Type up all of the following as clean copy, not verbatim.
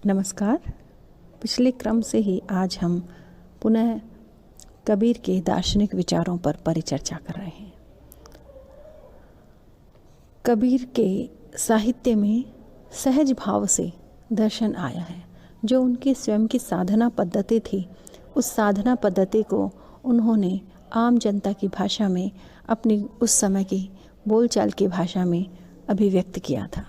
नमस्कार। पिछले क्रम से ही आज हम पुनः कबीर के दार्शनिक विचारों पर परिचर्चा कर रहे हैं। कबीर के साहित्य में सहज भाव से दर्शन आया है। जो उनकी स्वयं की साधना पद्धति थी, उस साधना पद्धति को उन्होंने आम जनता की भाषा में, अपनी उस समय की बोलचाल की भाषा में अभिव्यक्त किया था।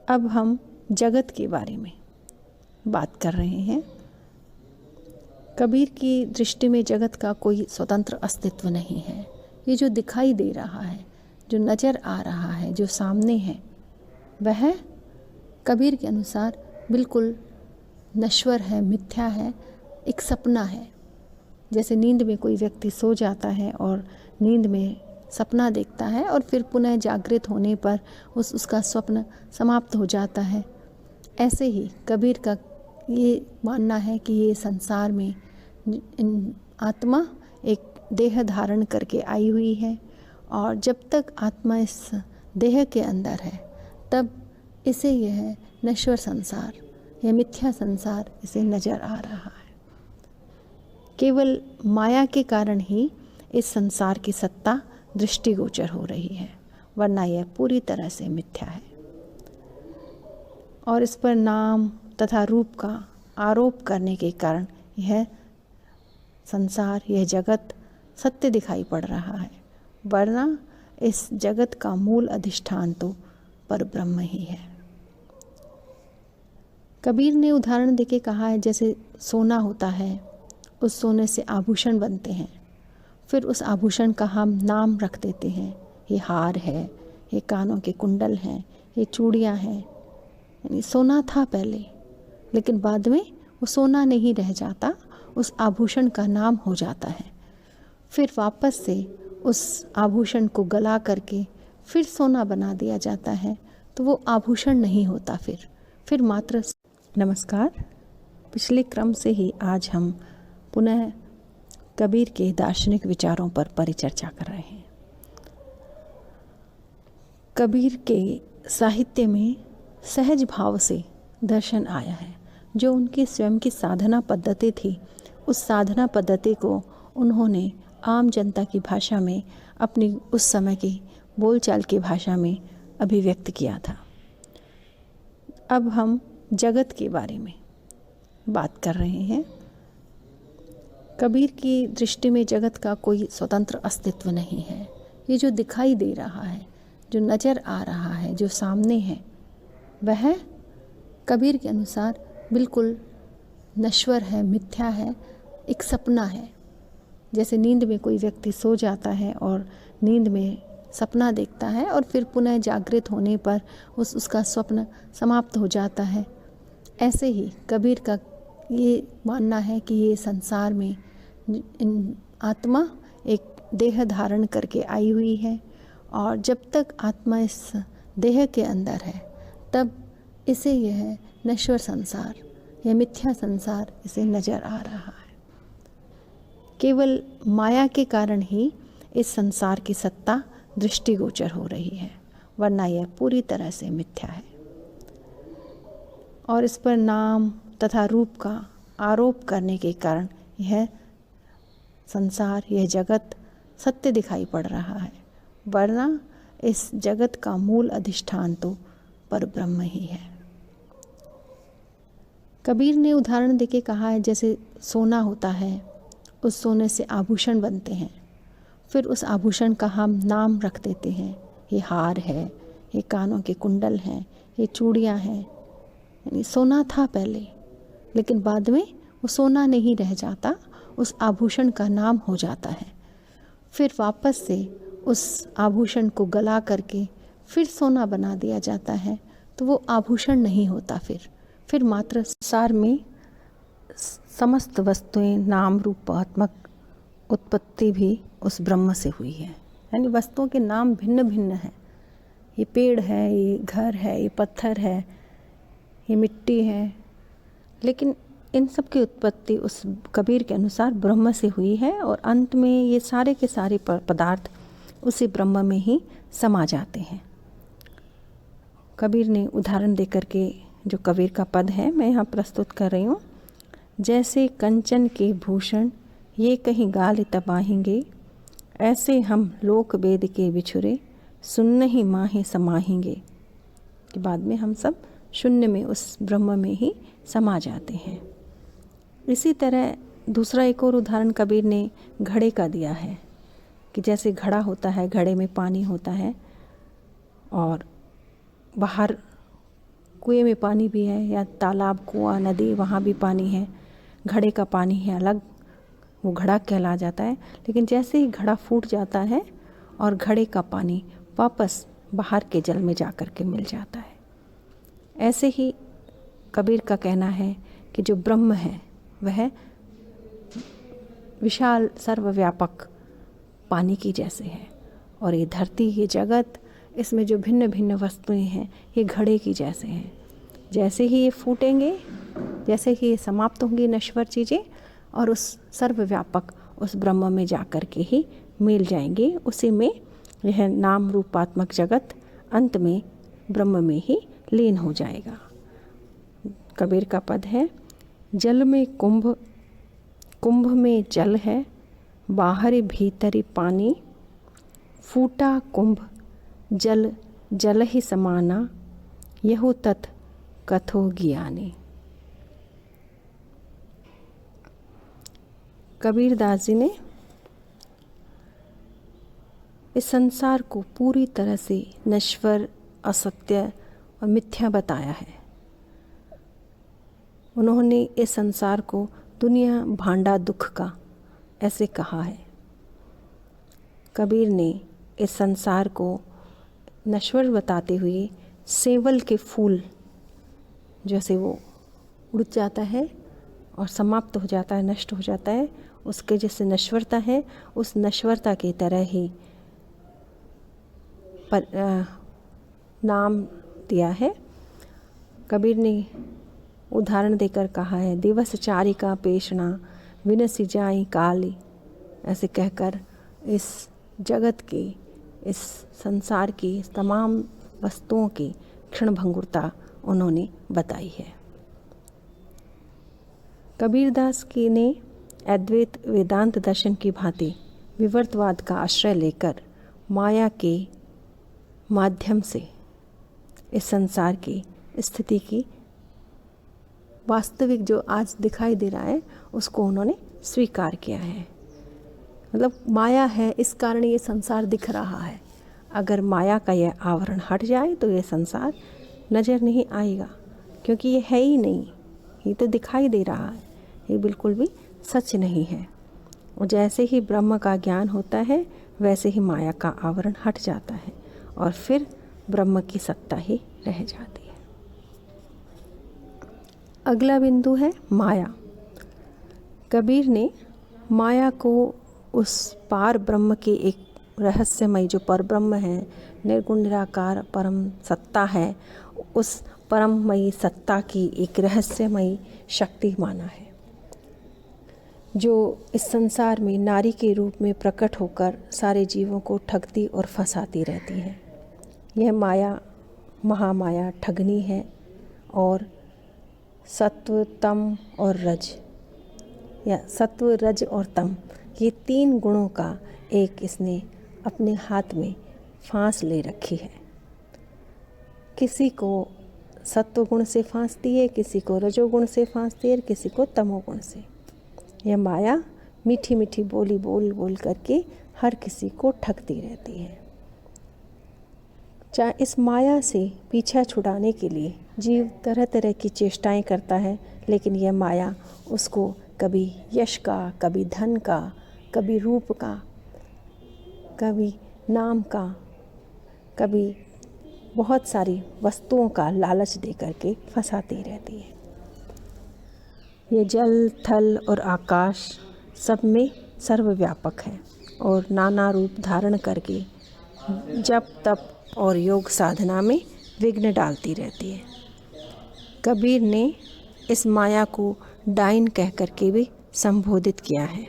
अब हम जगत के बारे में बात कर रहे हैं। कबीर की दृष्टि में जगत का कोई स्वतंत्र अस्तित्व नहीं है। ये जो दिखाई दे रहा है, जो नज़र आ रहा है, जो सामने है, वह कबीर के अनुसार बिल्कुल नश्वर है, मिथ्या है, एक सपना है। जैसे नींद में कोई व्यक्ति सो जाता है और नींद में सपना देखता है और फिर पुनः जागृत होने पर उसका स्वप्न समाप्त हो जाता है, ऐसे ही कबीर का ये मानना है कि ये संसार में आत्मा एक देह धारण करके आई हुई है और जब तक आत्मा इस देह के अंदर है तब इसे यह नश्वर संसार, यह मिथ्या संसार इसे नज़र आ रहा है। केवल माया के कारण ही इस संसार की सत्ता दृष्टिगोचर हो रही है, वरना यह पूरी तरह से मिथ्या है और इस पर नाम तथा रूप का आरोप करने के कारण यह संसार, यह जगत सत्य दिखाई पड़ रहा है, वरना इस जगत का मूल अधिष्ठान तो परब्रह्म ही है। कबीर ने उदाहरण देके कहा है, जैसे सोना होता है, उस सोने से आभूषण बनते हैं, फिर उस आभूषण का हम नाम रख देते हैं। ये हार है, ये कानों के कुंडल हैं, ये चूड़ियाँ हैं। यानी सोना था पहले, लेकिन बाद में वो सोना नहीं रह जाता, उस आभूषण का नाम हो जाता है। फिर वापस से उस आभूषण को गला करके फिर सोना बना दिया जाता है, तो वो आभूषण नहीं होता फिर मात्र। नमस्कार। पिछले क्रम से ही आज हम पुनः कबीर के दार्शनिक विचारों पर परिचर्चा कर रहे हैं। कबीर के साहित्य में सहज भाव से दर्शन आया है। जो उनकी स्वयं की साधना पद्धति थी, उस साधना पद्धति को उन्होंने आम जनता की भाषा में, अपनी उस समय की बोलचाल की भाषा में अभिव्यक्त किया था। अब हम जगत के बारे में बात कर रहे हैं। कबीर की दृष्टि में जगत का कोई स्वतंत्र अस्तित्व नहीं है। ये जो दिखाई दे रहा है, जो नज़र आ रहा है, जो सामने है, वह कबीर के अनुसार बिल्कुल नश्वर है, मिथ्या है, एक सपना है। जैसे नींद में कोई व्यक्ति सो जाता है और नींद में सपना देखता है और फिर पुनः जागृत होने पर उसका स्वप्न समाप्त हो जाता है, ऐसे ही कबीर का ये मानना है कि ये संसार में आत्मा एक देह धारण करके आई हुई है और जब तक आत्मा इस देह के अंदर है तब इसे यह नश्वर संसार, यह मिथ्या संसार इसे नज़र आ रहा है। केवल माया के कारण ही इस संसार की सत्ता दृष्टिगोचर हो रही है, वरना यह पूरी तरह से मिथ्या है और इस पर नाम तथा रूप का आरोप करने के कारण यह संसार, यह जगत सत्य दिखाई पड़ रहा है, वरना इस जगत का मूल अधिष्ठान तो परब्रह्म ही है। कबीर ने उदाहरण देके कहा है, जैसे सोना होता है, उस सोने से आभूषण बनते हैं, फिर उस आभूषण का हम नाम रख देते हैं। ये हार है, ये कानों के कुंडल हैं, ये चूड़ियाँ हैं। यानी सोना था पहले, लेकिन बाद में वो सोना नहीं रह जाता, उस आभूषण का नाम हो जाता है। फिर वापस से उस आभूषण को गला करके फिर सोना बना दिया जाता है, तो वो आभूषण नहीं होता फिर मात्र। संसार में समस्त वस्तुएं नाम रूपात्मक उत्पत्ति भी उस ब्रह्म से हुई है। यानी वस्तुओं के नाम भिन्न भिन्न हैं। ये पेड़ है, ये घर है, ये पत्थर है, ये मिट्टी है, लेकिन इन सब की उत्पत्ति उस कबीर के अनुसार ब्रह्म से हुई है और अंत में ये सारे के सारे पदार्थ उसी ब्रह्म में ही समा जाते हैं। कबीर ने उदाहरण देकर के जो कबीर का पद है मैं यहाँ प्रस्तुत कर रही हूँ। जैसे कंचन के भूषण ये कहीं गाल तबाहेंगे, ऐसे हम लोक वेद के बिछुरे सुन्न ही माहे समाहेंगे। के बाद में हम सब शून्य में उस ब्रह्म में ही समा जाते हैं। इसी तरह दूसरा एक और उदाहरण कबीर ने घड़े का दिया है कि जैसे घड़ा होता है, घड़े में पानी होता है और बाहर कुएं में पानी भी है या तालाब, कुआं, नदी, वहाँ भी पानी है। घड़े का पानी है अलग, वो घड़ा कहला जाता है। लेकिन जैसे ही घड़ा फूट जाता है और घड़े का पानी वापस बाहर के जल में जा कर के मिल जाता है, ऐसे ही कबीर का कहना है कि जो ब्रह्म है वह विशाल सर्वव्यापक पानी की जैसे है और ये धरती, ये जगत, इसमें जो भिन्न भिन्न वस्तुएं हैं ये घड़े की जैसे हैं। जैसे ही ये फूटेंगे, जैसे ही ये समाप्त होंगी नश्वर चीज़ें और उस सर्वव्यापक उस ब्रह्म में जा कर के ही मिल जाएंगे। उसी में यह नाम रूपात्मक जगत अंत में ब्रह्म में ही लीन हो जाएगा। कबीर का पद है, जल में कुंभ, कुंभ में जल है, बाहरी भीतरी पानी, फूटा कुंभ जल जल ही समाना, यहु तत् कथो ज्ञानी। कबीर दास जी ने इस संसार को पूरी तरह से नश्वर, असत्य और मिथ्या बताया है। उन्होंने इस संसार को दुनिया भांडा दुख का ऐसे कहा है। कबीर ने इस संसार को नश्वर बताते हुए सेवल के फूल जैसे वो उड़ जाता है और समाप्त हो जाता है, नष्ट हो जाता है, उसके जैसे नश्वरता है, उस नश्वरता की तरह ही नाम दिया है। कबीर ने उदाहरण देकर कहा है, दिवस चारिका पेशना विनसी जाई काली। ऐसे कहकर इस जगत की, इस संसार की तमाम वस्तुओं की क्षणभंगुरता उन्होंने बताई है। कबीरदास की ने अद्वैत वेदांत दर्शन की भांति विवर्तवाद का आश्रय लेकर माया के माध्यम से इस संसार की स्थिति की वास्तविक जो आज दिखाई दे रहा है उसको उन्होंने स्वीकार किया है। मतलब माया है, इस कारण ये संसार दिख रहा है। अगर माया का यह आवरण हट जाए तो ये संसार नज़र नहीं आएगा, क्योंकि ये है ही नहीं, ये तो दिखाई दे रहा है, ये बिल्कुल भी सच नहीं है। और जैसे ही ब्रह्म का ज्ञान होता है वैसे ही माया का आवरण हट जाता है और फिर ब्रह्म की सत्ता ही रह जाती है। अगला बिंदु है माया। कबीर ने माया को उस पार ब्रह्म के एक रहस्यमय जो पर ब्रह्म है, निर्गुण निराकार परम सत्ता है, उस परममयी सत्ता की एक रहस्यमयी शक्ति माना है, जो इस संसार में नारी के रूप में प्रकट होकर सारे जीवों को ठगती और फंसाती रहती है। यह माया महामाया ठगनी है और सत्व, तम और रज, या सत्व, रज और तम, ये तीन गुणों का एक इसने अपने हाथ में फांस ले रखी है। किसी को सत्व गुण से फांसती है, किसी को रजोगुण से फांसती है, किसी को तमोगुण से। यह माया मीठी मीठी बोली बोल बोल करके हर किसी को ठगती रहती है। चाहे इस माया से पीछा छुड़ाने के लिए जीव तरह तरह की चेष्टाएं करता है, लेकिन यह माया उसको कभी यश का, कभी धन का, कभी रूप का, कभी नाम का, कभी बहुत सारी वस्तुओं का लालच दे करके फंसाती रहती है। ये जल, थल और आकाश सब में सर्वव्यापक है और नाना रूप धारण करके जप, तप और योग साधना में विघ्न डालती रहती है। कबीर ने इस माया को डाइन कह करके भी संबोधित किया है।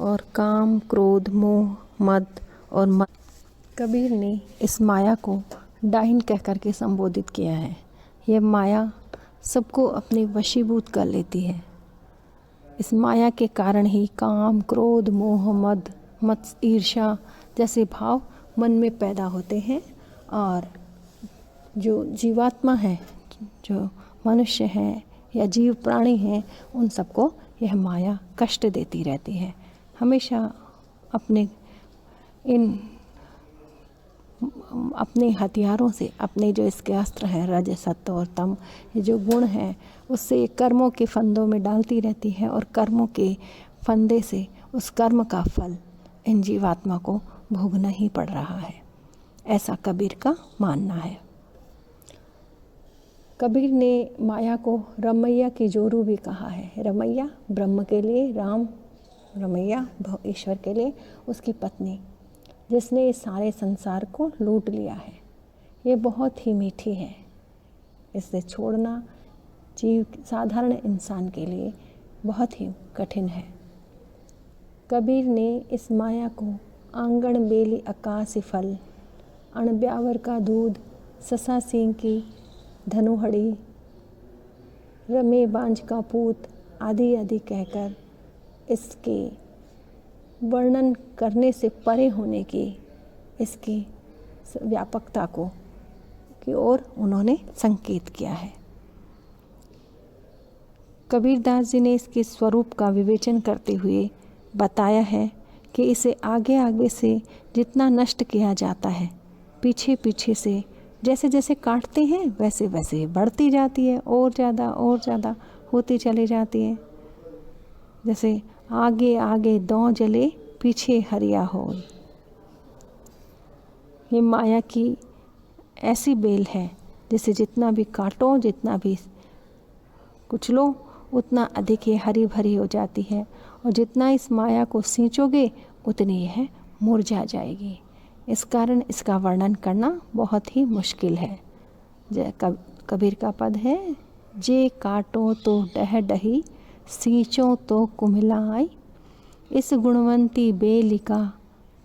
और काम, क्रोध, मोह, मद और कबीर ने इस माया को डाइन कह कर के संबोधित किया है। यह माया सबको अपने वशीभूत कर लेती है। इस माया के कारण ही काम, क्रोध, मोह, मद, ईर्ष्या जैसे भाव मन में पैदा होते हैं और जो जीवात्मा है, जो मनुष्य हैं या जीव प्राणी हैं, उन सबको यह माया कष्ट देती रहती है। हमेशा अपने हथियारों से, अपने जो इसके अस्त्र हैं रज, सत्व और तम, ये जो गुण हैं, उससे कर्मों के फंदों में डालती रहती है और कर्मों के फंदे से उस कर्म का फल इन जीवात्मा को भोगना ही पड़ रहा है। ऐसा कबीर का मानना है। कबीर ने माया को रमैया की जोरू भी कहा है। रमैया ब्रह्म के लिए, राम रमैया ईश्वर के लिए उसकी पत्नी, जिसने इस सारे संसार को लूट लिया है। ये बहुत ही मीठी है। इसे छोड़ना साधारण इंसान के लिए बहुत ही कठिन है। कबीर ने इस माया को आंगन बेली आकाश फल, अण ब्यावर का दूध, ससा सिंह की धनुहड़ी, रमे बांझ का पूत आदि आदि कहकर इसके वर्णन करने से परे होने की, इसकी व्यापकता की ओर उन्होंने संकेत किया है। कबीरदास जी ने इसके स्वरूप का विवेचन करते हुए बताया है कि इसे आगे आगे से जितना नष्ट किया जाता है, पीछे पीछे से जैसे जैसे काटते हैं वैसे वैसे बढ़ती जाती है, और ज़्यादा होती चली जाती है। जैसे आगे आगे दौ जले पीछे हरिया हो। ये माया की ऐसी बेल है जिसे जितना भी काटो, जितना भी कुचलो, उतना अधिक ये हरी भरी हो जाती है, और जितना इस माया को सींचोगे उतनी यह मुरझा जाएगी। इस कारण इसका वर्णन करना बहुत ही मुश्किल है। कबीर का पद है, जे काटो तो डह डही, सींचो तो कुम्हिलाई, इस गुणवंती बेलिका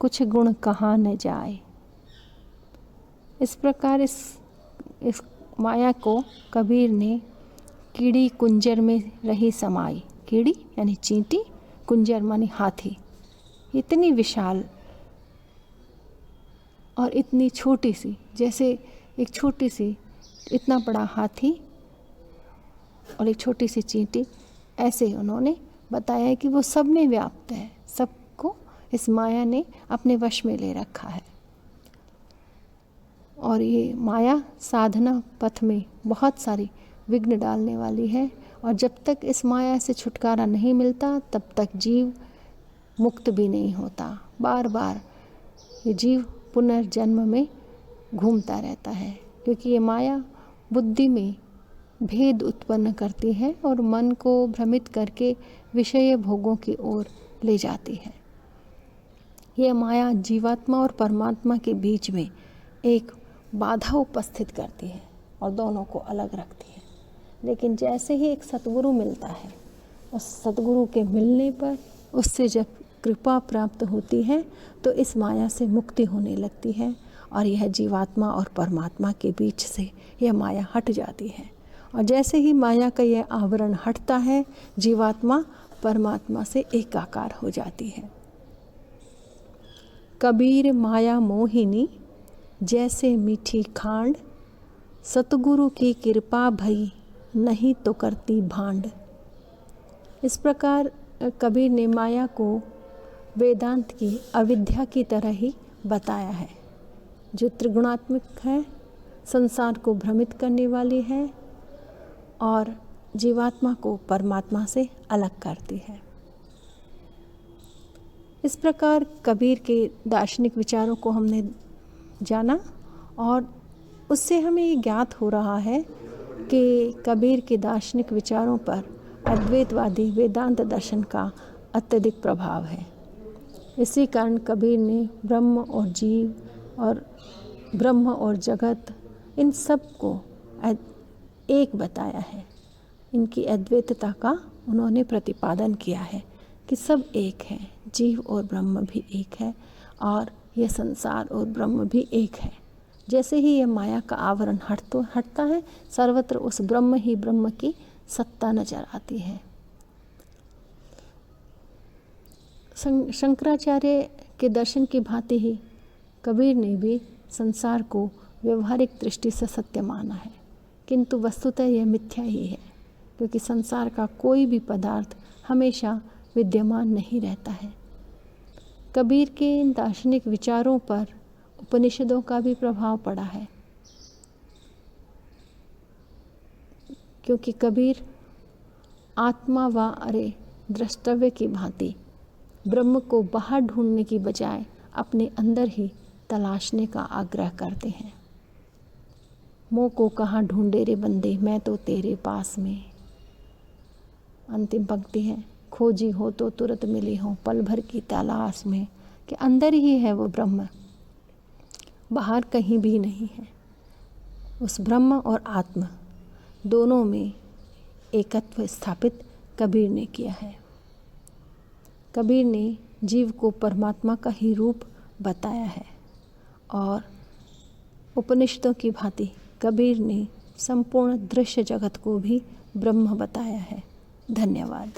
कुछ गुण कहाँ न जाए। इस प्रकार इस माया को कबीर ने कीड़ी कुंजर में रही समाई। कीड़ी यानी चींटी, कुंजर मानी हाथी। इतनी विशाल और इतनी छोटी सी, जैसे एक छोटी सी, इतना बड़ा हाथी और एक छोटी सी चींटी, ऐसे उन्होंने बताया है कि वो सब में व्याप्त है। सबको इस माया ने अपने वश में ले रखा है। और ये माया साधना पथ में बहुत सारी विघ्न डालने वाली है, और जब तक इस माया से छुटकारा नहीं मिलता तब तक जीव मुक्त भी नहीं होता। बार बार ये जीव पुनर्जन्म में घूमता रहता है, क्योंकि ये माया बुद्धि में भेद उत्पन्न करती है और मन को भ्रमित करके विषय भोगों की ओर ले जाती है। यह माया जीवात्मा और परमात्मा के बीच में एक बाधा उपस्थित करती है और दोनों को अलग रखती है। लेकिन जैसे ही एक सतगुरु मिलता है, उस सतगुरु के मिलने पर उससे जब कृपा प्राप्त होती है तो इस माया से मुक्ति होने लगती है, और यह जीवात्मा और परमात्मा के बीच से यह माया हट जाती है। और जैसे ही माया का यह आवरण हटता है, जीवात्मा परमात्मा से एकाकार हो जाती है। कबीर माया मोहिनी, जैसे मीठी खांड, सतगुरु की कृपा भई नहीं तो करती भांड। इस प्रकार कबीर ने माया को वेदांत की अविद्या की तरह ही बताया है, जो त्रिगुणात्मक है, संसार को भ्रमित करने वाली है और जीवात्मा को परमात्मा से अलग करती है। इस प्रकार कबीर के दार्शनिक विचारों को हमने जाना, और उससे हमें ये ज्ञात हो रहा है कि कबीर के दार्शनिक विचारों पर अद्वैतवादी वेदांत दर्शन का अत्यधिक प्रभाव है। इसी कारण कबीर ने ब्रह्म और जीव और ब्रह्म और जगत, इन सब को एक बताया है। इनकी अद्वैतता का उन्होंने प्रतिपादन किया है कि सब एक हैं, जीव और ब्रह्म भी एक है, और यह संसार और ब्रह्म भी एक है। जैसे ही यह माया का आवरण हटता है, सर्वत्र उस ब्रह्म ही ब्रह्म की सत्ता नजर आती है। शंकराचार्य के दर्शन की भांति ही कबीर ने भी संसार को व्यवहारिक दृष्टि से सत्य माना है, किंतु वस्तुतः यह मिथ्या ही है, क्योंकि संसार का कोई भी पदार्थ हमेशा विद्यमान नहीं रहता है। कबीर के इन दार्शनिक विचारों पर उपनिषदों का भी प्रभाव पड़ा है, क्योंकि कबीर आत्मा व अरे द्रष्टव्य की भांति ब्रह्म को बाहर ढूंढने की बजाय अपने अंदर ही तलाशने का आग्रह करते हैं। मोह को कहाँ ढूंढे रे बंदे, मैं तो तेरे पास में। अंतिम पंक्ति है, खोजी हो तो तुरंत मिली हो पल भर की तलाश में, कि अंदर ही है वो ब्रह्म, बाहर कहीं भी नहीं है। उस ब्रह्म और आत्मा दोनों में एकत्व स्थापित कबीर ने किया है। कबीर ने जीव को परमात्मा का ही रूप बताया है और उपनिषदों की भांति कबीर ने संपूर्ण दृश्य जगत को भी ब्रह्म बताया है। धन्यवाद।